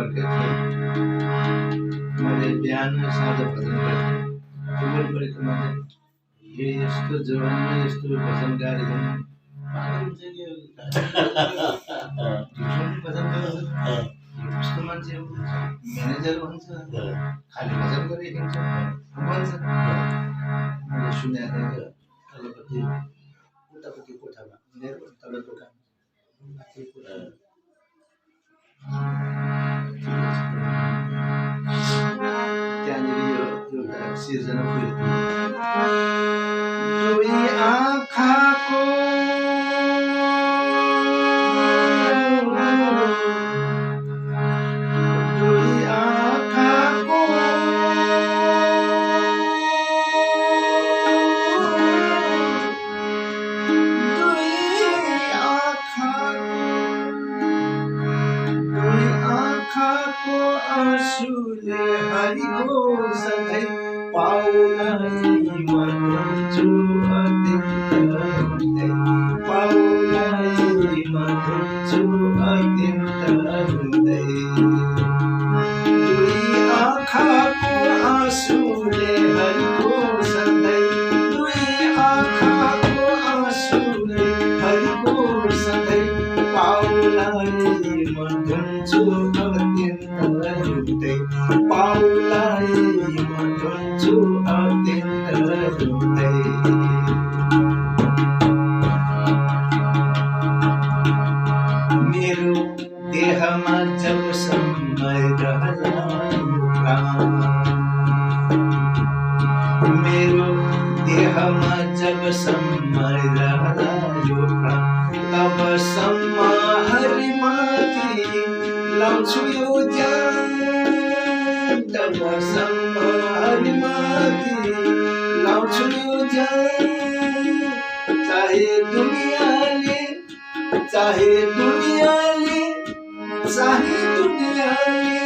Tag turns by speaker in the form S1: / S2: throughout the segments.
S1: फर्केको मैले बिहान साँझ भजन गर्थेँ। उमेर परेको मान्छे यस्तो जवानमा यस्तो भजन गाएर जाने पागल हुन्छ कि भजन गर्छ। यस्तो मान्छे म्यानेजर भन्छ खालि भजन गरिहिँड्छ भन्छ। मैले सुनेको थिएँ तलपट्टि उतापट्टि कोठामा मेरो तल दोकान माथि कोठा त्यहाँनिर यो एउटा सिर्जना पुग्यो। दुई आँखाको आँसुले हरिको सधैँ पाउलाई मन्छु अत्यन्त रुँदै पाउलाई मन्छु अत्यन्त रुँदै दुई आँखाको आँसुले हरिको सधैँ दुई आँखाको आँसुले हरिको सधैँ पाउलाई मन्छु पाउलाई मन्छु अत्यन्त रुँदै मेरो देहमा जब समय रहला मेरो देहमा जब समय रहला यो प्राण तब सम्म हरिमाथि लाउँछु यो ज्यान तब सम्म हरिमाथि लाउँछु यो ज्यान चाहे दुनियाँले चाहे दुनियाँले चाहे दुनियाँले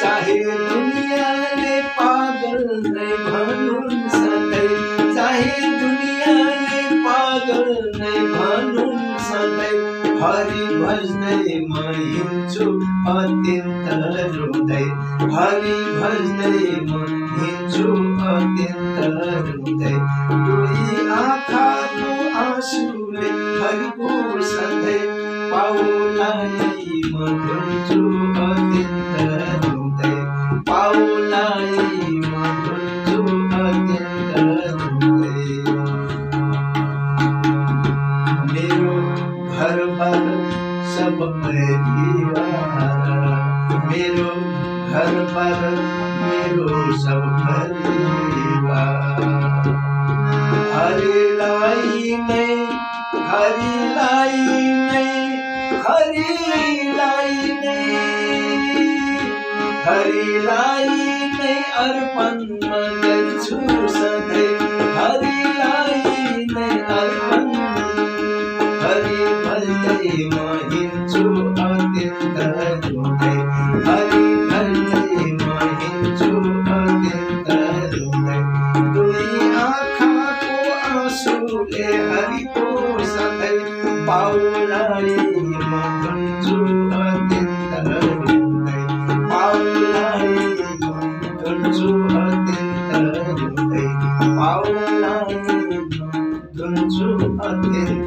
S1: चाहे दुनियाँले पागल नै भनुन् सधैँ चाहे दुनियाँले पागल नै भनुन् सधैँ हरि भज्दै म हिँड्छु अत्यन्त रुँदै हरि भज्दै म हिँड्छु अत्यन्त रुँदै दुई आँखाको आँसुले हरिको सधैँ पाउलाई म धुन्छु अत्यन्त रुँदै पाउलाई म धुन्छु अत्यन्त रुँदै मेरो घरबार सब परिवार मेरो घरबार मेरो सब परिवार हरिलाई नै हरिलाई नै हरिलाई नै हरिलाई नै अर्पण म गर्छु सधैँ हरिलाई नै अर्पण हरि भज्दै म हिँड्छु अत्यन्त रुँदै हरि भज्दै म हिँड्छु अत्यन्त रुँदै दुई आँखाको आँसुले हरिको सधैँ पाउलाई म धुन्छु अत्यन्त रुँदै पाउलाई म धुन्छु अत्यन्त रुँदै पाउलाई म धुन्छु अत्यन्त